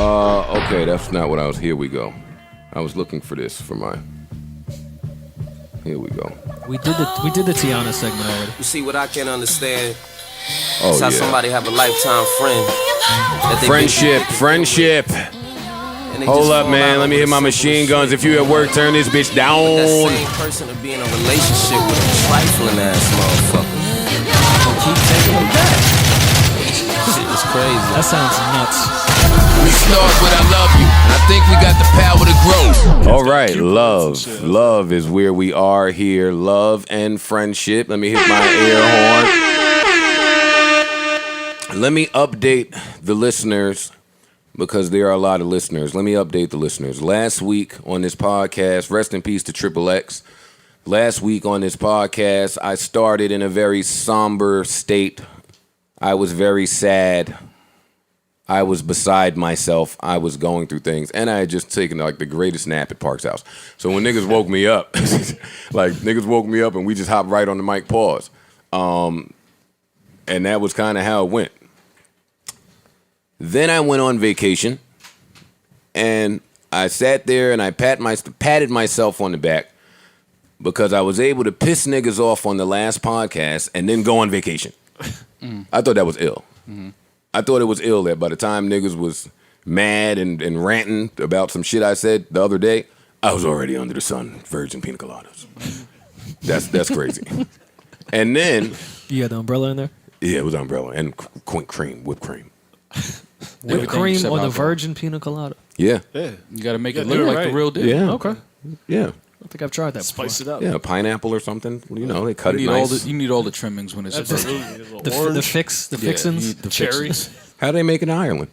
Okay, that's not what I was. Here we go. I was looking for this for my. Here we go. We did the Tiana segment already. You see, what I can't understand Oh, is how yeah. somebody have a lifetime friend. That they Friendship. and they Hold just up, fall man. out Let me over hit my the machine simplest guns. shit. If you at work, turn this bitch down. That same person to be in a relationship with a trifling ass motherfucker. Keep taking them back. Shit is crazy. That sounds nuts. We start with I love you. I think we got the power to grow. All right, love. Love is where we are here. Love and friendship. Let me hit my air horn. Let me update the listeners because there are a lot of listeners. Let me update the listeners. Last week on this podcast, rest in peace to Triple X. Last week on this podcast, I started in a very somber state. I was very sad. I was beside myself. I was going through things. And I had just taken like the greatest nap at Park's house. So when niggas woke me up, and we just hopped right on the mic pause. And that was kind of how it went. Then I went on vacation. And I sat there and I patted myself on the back because I was able to piss niggas off on the last podcast and then go on vacation. I thought that was ill. Mm-hmm. I thought it was ill that by the time niggas was mad and ranting about some shit I said the other day, I was already under the sun, virgin pina coladas. That's crazy. And then... You had the umbrella in there? Yeah, it was umbrella and whipped cream. Whipped cream on the virgin pina colada? Yeah. You got to make it look like the real deal. Yeah. Okay. Yeah. I think I've tried that before. Spice it up. Yeah, pineapple or something. You know, they cut it nice. You need all the trimmings when it's The fixins. the Cherries. How do they make it in Ireland?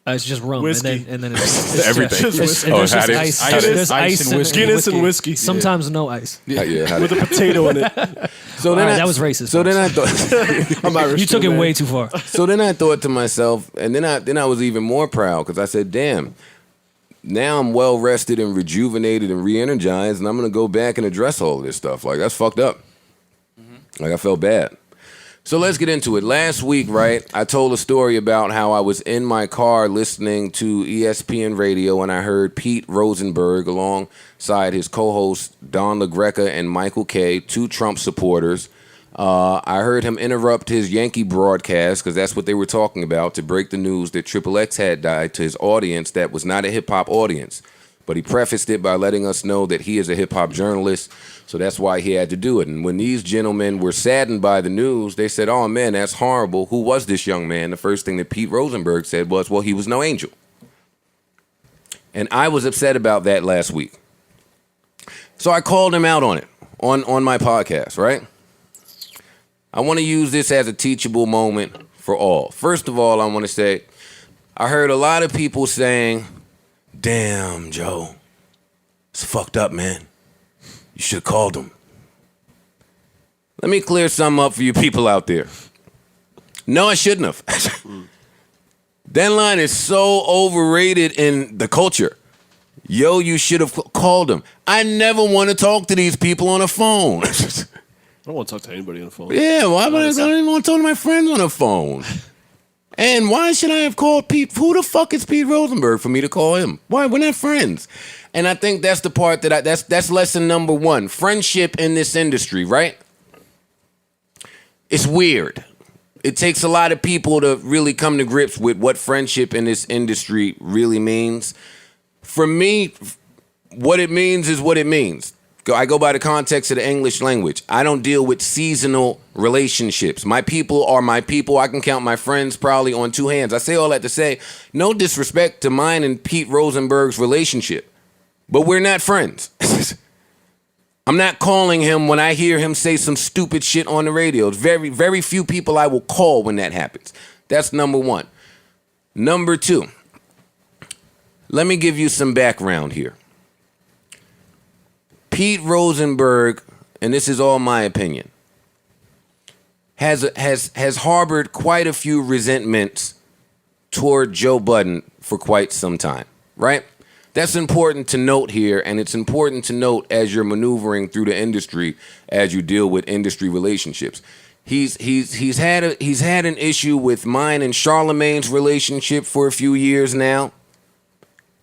It's just rum. Whiskey. And then it's Everything. and there's Oh, just how do you- ice. Ice. There's Ice ice and whiskey. Guinness and whiskey. Sometimes no ice. Yeah, With a potato in it. So All then right, that was racist. So then I thought I'm Irish. You took too, it man. way too far. So then I thought to myself, and then I was even more proud because I said, damn, now I'm well rested and rejuvenated and re-energized, and I'm gonna go back and address all of this stuff. Like, that's fucked up. Like, I felt bad. So let's get into it. Last week, right, I told a story about how I was in my car listening to ESPN radio and I heard Pete Rosenberg alongside his co-hosts Don LaGreca and Michael Kay, two Trump supporters. I heard him interrupt his Yankee broadcast, because that's what they were talking about, to break the news that Triple X had died to his audience that was not a hip-hop audience. But he prefaced it by letting us know that he is a hip-hop journalist, so that's why he had to do it. And when these gentlemen were saddened by the news, they said, oh, man, that's horrible. Who was this young man? The first thing that Pete Rosenberg said was, well, he was no angel. And I was upset about that last week. So I called him out on it, on my podcast, right? I want to use this as a teachable moment for all. First of all, I want to say, I heard a lot of people saying, damn, Joe, it's fucked up, man. You should have called him. Let me clear something up for you people out there. No, I shouldn't have. That line is so overrated in the culture. Yo, you should have called him. I never want to talk to these people on the phone. I don't want to talk to anybody on the phone. Yeah, why would I don't even want to talk to my friends on the phone? And why should I have called Pete? Who the fuck is Pete Rosenberg for me to call him? Why? We're not friends. And I think that's the part that that's lesson number one. Friendship in this industry, right? It's weird. It takes a lot of people to really come to grips with what friendship in this industry really means. For me, what it means is what it means. I go by the context of the English language. I don't deal with seasonal relationships. My people are my people. I can count my friends probably on two hands. I say all that to say, no disrespect to mine and Pete Rosenberg's relationship, but we're not friends. I'm not calling him when I hear him say some stupid shit on the radio. It's very, very few people I will call when that happens. That's number one. Number two, let me give you some background here. Pete Rosenberg, and this is all my opinion, has harbored quite a few resentments toward Joe Budden for quite some time, right? That's important to note here, and it's important to note as you're maneuvering through the industry, as you deal with industry relationships. He's had an issue with mine and Charlemagne's relationship for a few years now.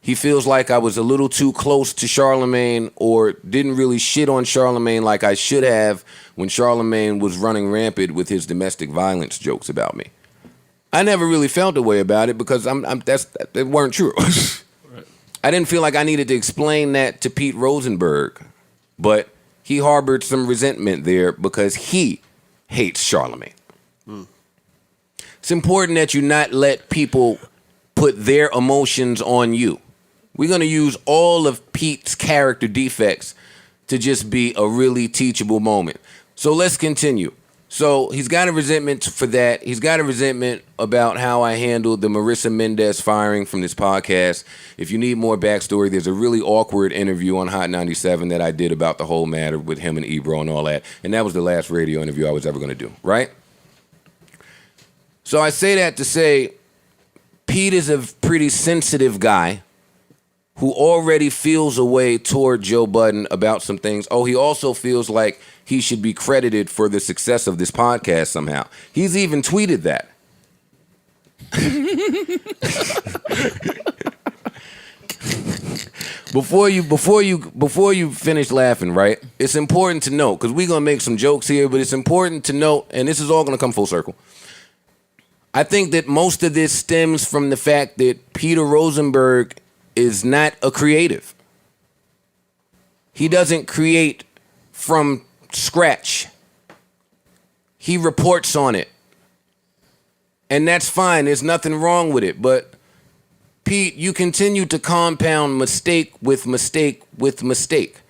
He feels like I was a little too close to Charlemagne or didn't really shit on Charlemagne like I should have when Charlemagne was running rampant with his domestic violence jokes about me. I never really felt a way about it because that weren't true. Right. I didn't feel like I needed to explain that to Pete Rosenberg, but he harbored some resentment there because he hates Charlemagne. It's important that you not let people put their emotions on you. We're going to use all of Pete's character defects to just be a really teachable moment. So let's continue. So he's got a resentment for that. He's got a resentment about how I handled the Marissa Mendez firing from this podcast. If you need more backstory, there's a really awkward interview on Hot 97 that I did about the whole matter with him and Ebro and all that. And that was the last radio interview I was ever going to do, right? So I say that to say Pete is a pretty sensitive guy who already feels a way toward Joe Budden about some things. Oh, he also feels like he should be credited for the success of this podcast somehow. He's even tweeted that. Before you finish laughing, right? It's important to note, because we're gonna make some jokes here, but it's important to note, and this is all gonna come full circle. I think that most of this stems from the fact that Peter Rosenberg is not a creative. He doesn't create from scratch. He reports on it. And that's fine. There's nothing wrong with it. But Pete, you continue to compound mistake with mistake with mistake.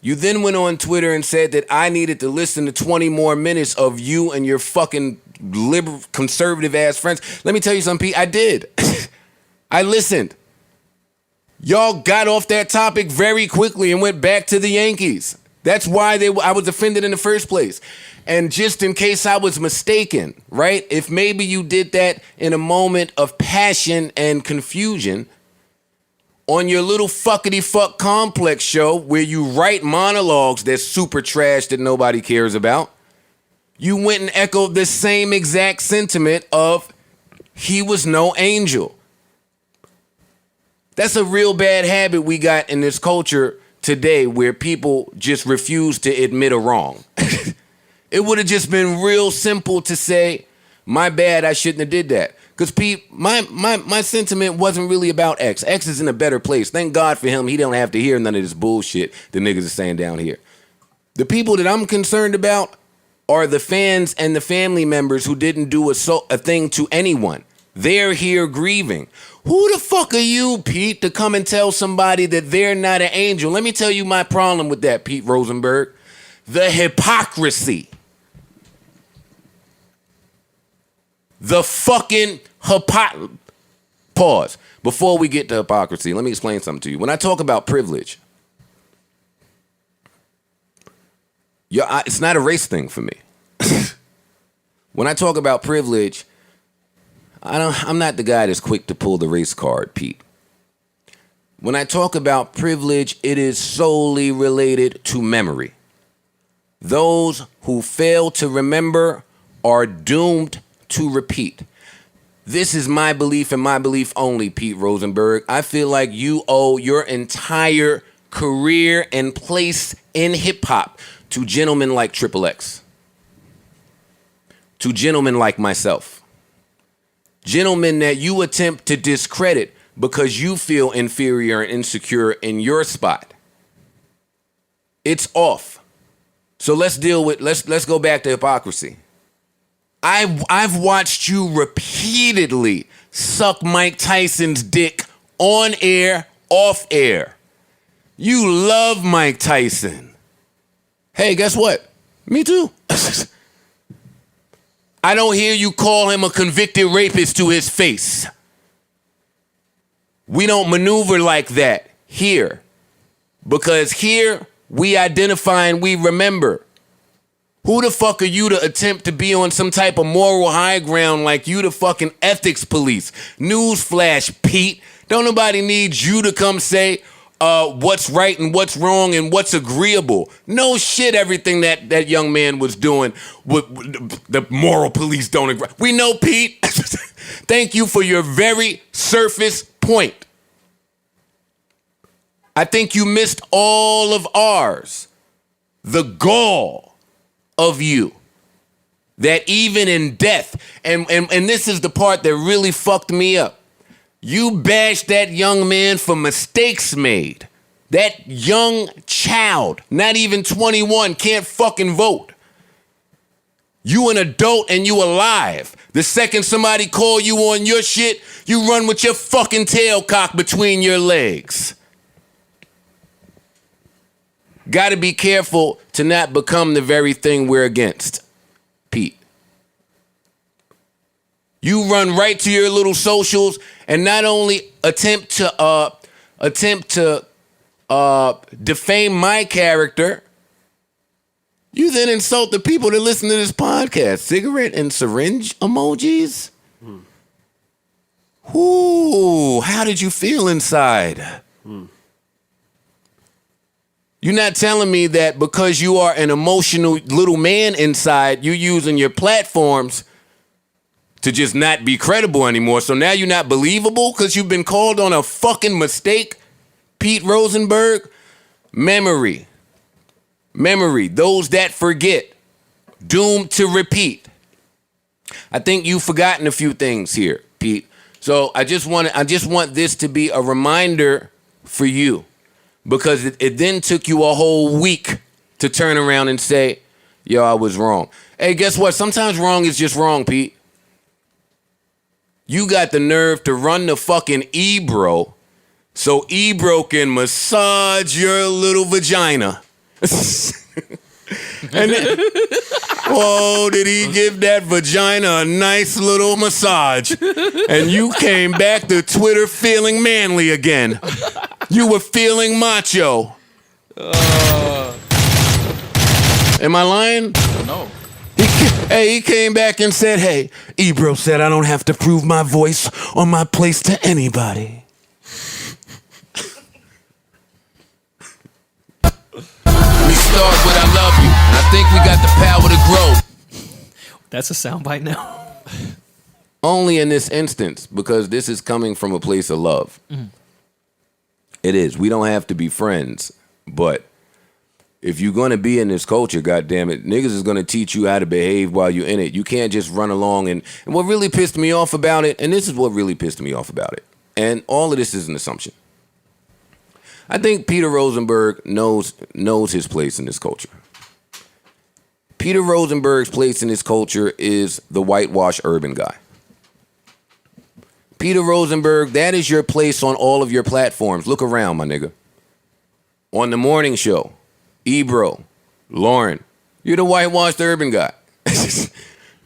You then went on Twitter and said that I needed to listen to 20 more minutes of you and your fucking liberal, conservative ass friends. Let me tell you something, Pete. I did. I listened. Y'all got off that topic very quickly and went back to the Yankees. That's why I was offended in the first place. And just in case I was mistaken, right? If maybe you did that in a moment of passion and confusion on your little fuckity-fuck complex show where you write monologues that's super trash that nobody cares about, you went and echoed the same exact sentiment of he was no angel. That's a real bad habit we got in this culture today where people just refuse to admit a wrong. It would have just been real simple to say, my bad, I shouldn't have did that. Because Pete, my sentiment wasn't really about X. X is in a better place. Thank God for him. He don't have to hear none of this bullshit the niggas are saying down here. The people that I'm concerned about are the fans and the family members who didn't do a thing to anyone. They're here grieving. Who the fuck are you, Pete, to come and tell somebody that they're not an angel? Let me tell you my problem with that, Pete Rosenberg. The hypocrisy. The fucking Pause. Before we get to hypocrisy, let me explain something to you. When I talk about privilege, it's not a race thing for me. When I talk about privilege, I'm not the guy that's quick to pull the race card, Pete. When I talk about privilege, it is solely related to memory. Those who fail to remember are doomed to repeat. This is my belief and my belief only, Pete Rosenberg. I feel like you owe your entire career and place in hip-hop to gentlemen like Triple X. To gentlemen like myself. Gentlemen that you attempt to discredit because you feel inferior and insecure in your spot. It's off. So let's go back to hypocrisy. I've watched you repeatedly suck Mike Tyson's dick on air, off air. You love Mike Tyson. Hey, guess what? Me too. I don't hear you call him a convicted rapist to his face. We don't maneuver like that here. Because here, we identify and we remember. Who the fuck are you to attempt to be on some type of moral high ground like you the fucking ethics police? Newsflash, Pete. Don't nobody need you to come say what's right and what's wrong and what's agreeable. No shit, everything that young man was doing, the moral police don't agree. We know, Pete. Thank you for your very surface point. I think you missed all of ours. The gall of you. That even in death, and this is the part that really fucked me up. You bashed that young man for mistakes made. That young child, not even 21, can't fucking vote. You an adult and you alive. The second somebody call you on your shit, you run with your fucking tail cocked between your legs. Gotta be careful to not become the very thing we're against. Pete. You run right to your little socials and not only attempt to defame my character, you then insult the people that listen to this podcast. Cigarette and syringe emojis? Ooh, how did you feel inside? You're not telling me that because you are an emotional little man inside, you're using your platforms to just not be credible anymore. So now you're not believable because you've been called on a fucking mistake? Pete Rosenberg? Memory. Those that forget. Doomed to repeat. I think you've forgotten a few things here, Pete. So I just want this to be a reminder for you. Because it then took you a whole week to turn around and say, yo, I was wrong. Hey, guess what? Sometimes wrong is just wrong, Pete. You got the nerve to run the fucking Ebro so Ebro can massage your little vagina. And then, oh, did he give that vagina a nice little massage? And you came back to Twitter feeling manly again. You were feeling macho. Am I lying? No. He came back and said, hey, Ebro said I don't have to prove my voice or my place to anybody. We start with I love you. I think we got the power to grow. That's a soundbite now. Only in this instance, because this is coming from a place of love. It is. We don't have to be friends, but if you're going to be in this culture, goddammit, niggas is going to teach you how to behave while you're in it. You can't just run along. And what really pissed me off about it, and this is what really pissed me off about it, and all of this is an assumption. I think Peter Rosenberg knows his place in this culture. Peter Rosenberg's place in this culture is the whitewash urban guy. Peter Rosenberg, that is your place on all of your platforms. Look around, my nigga. On the morning show, Ebro, Lauren, you're the whitewashed urban guy.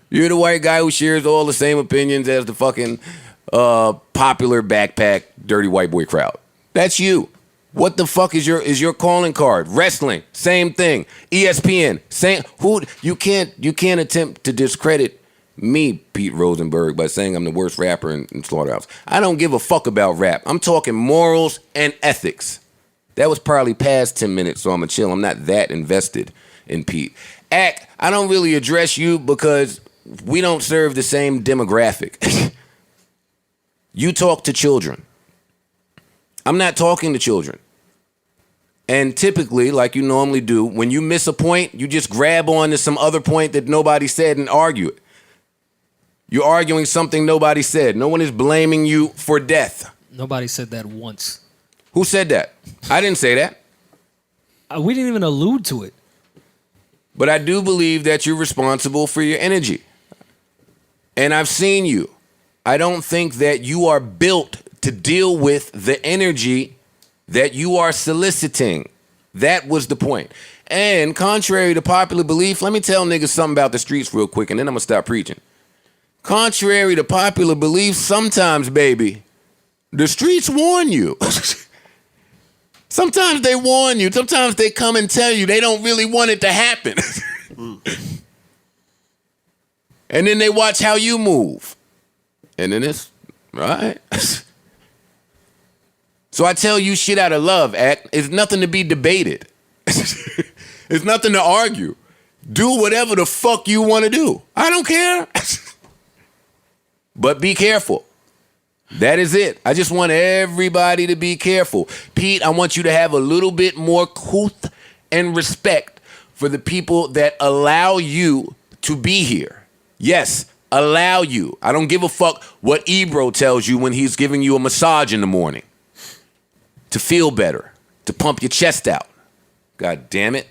You're the white guy who shares all the same opinions as the fucking popular backpack, dirty white boy crowd. That's you. What the fuck is your calling card? Wrestling, same thing. ESPN, same. You can't attempt to discredit me, Pete Rosenberg, by saying I'm the worst rapper in Slaughterhouse. I don't give a fuck about rap. I'm talking morals and ethics. That was probably past 10 minutes, so I'm going to chill. I'm not that invested in Pete. Ak, I don't really address you because we don't serve the same demographic. You talk to children. I'm not talking to children. And typically, like you normally do, when you miss a point, you just grab on to some other point that nobody said and argue it. You're arguing something nobody said. No one is blaming you for death. Nobody said that once. Who said that? I didn't say that. We didn't even allude to it. But I do believe that you're responsible for your energy. And I've seen you. I don't think that you are built to deal with the energy that you are soliciting. That was the point. And contrary to popular belief, let me tell niggas something about the streets real quick, and then I'm going to stop preaching. Contrary to popular belief, sometimes, baby, the streets warn you. Sometimes they warn you. Sometimes they come and tell you they don't really want it to happen. And then they watch how you move. And then it's, right? So I tell you shit out of love, Ak. It's nothing to be debated. It's nothing to argue. Do whatever the fuck you want to do. I don't care. But be careful. That is it. I just want everybody to be careful. Pete, I want you to have a little bit more couth and respect for the people that allow you to be here. Yes, allow you. I don't give a fuck what Ebro tells you when he's giving you a massage in the morning. To feel better. To pump your chest out. God damn it.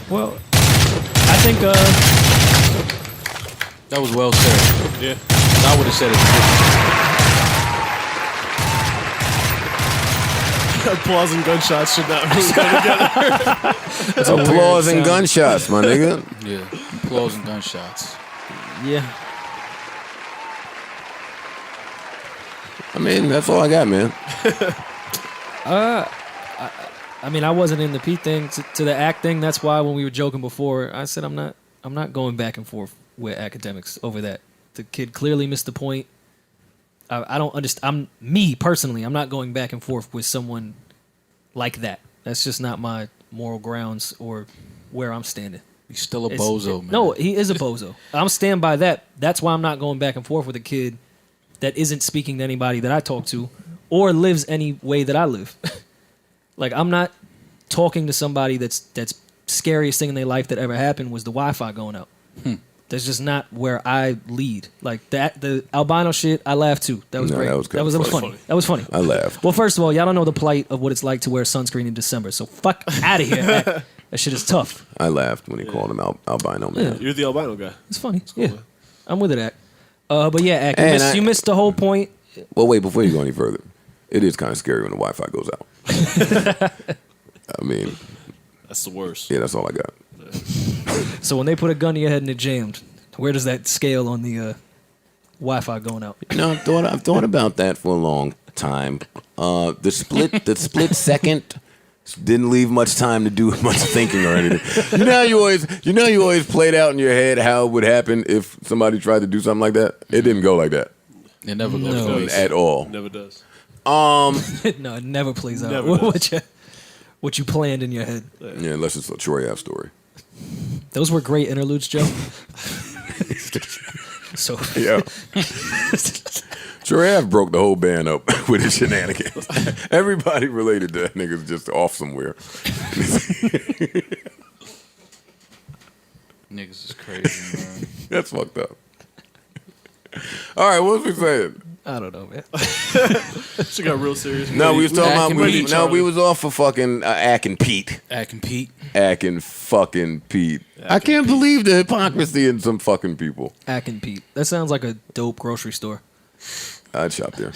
Well, I think that was well said. Yeah. I would have said it different. Applause and gunshots should not really go together. Applause and gunshots, my nigga. Yeah, applause and gunshots. yeah. I mean, that's all I got, man. I mean, I wasn't in the Pete thing to the act thing. That's why when we were joking before, I said I'm not going back and forth with Akademiks over that. The kid clearly missed the point. I don't understand. Me personally, I'm not going back and forth with someone like that. That's just not my moral grounds or where I'm standing. He's still a bozo, man. No, he is a bozo. I'm stand by that. That's why I'm not going back and forth with a kid that isn't speaking to anybody that I talk to or lives any way that I live. Like, I'm not talking to somebody that's scariest thing in their life that ever happened was the Wi-Fi going out. That's just not where I lead. Like, the albino shit, I laughed too. That was great. That was funny. That was funny. I laughed. Well, first of all, y'all don't know the plight of what it's like to wear sunscreen in December. So fuck out of here. That shit is tough. I laughed when he called him albino, man. Yeah. You're the albino guy. It's funny. Yeah. I'm with it, Ak. But yeah, Ak, you missed the whole point. Well, wait, before you go any further, it is kind of scary when the Wi-Fi goes out. I mean, that's the worst. Yeah, that's all I got. So when they put a gun to your head and it jammed, where does that scale on the Wi-Fi going out? No, I've thought about that for a long time. The split second didn't leave much time to do much thinking or anything. You know you always played out in your head how it would happen if somebody tried to do something like that. It didn't go like that. It never goes at all. Never does. No, it never plays out. Never What you planned in your head. Yeah, unless it's a Troy Ave story. Those were great interludes, Joe. So yeah. Troy Ave broke the whole band up with his shenanigans. Everybody related to that nigga's just off somewhere. Niggas is crazy, man. That's fucked up. All right, what was we saying? I don't know, man. She got real serious. No, we was talking about we was off for fucking Ak and Pete. Ak and Pete. Ak and fucking Pete. I can't believe the hypocrisy in some fucking people. Ak and Pete. That sounds like a dope grocery store. I'd shop there.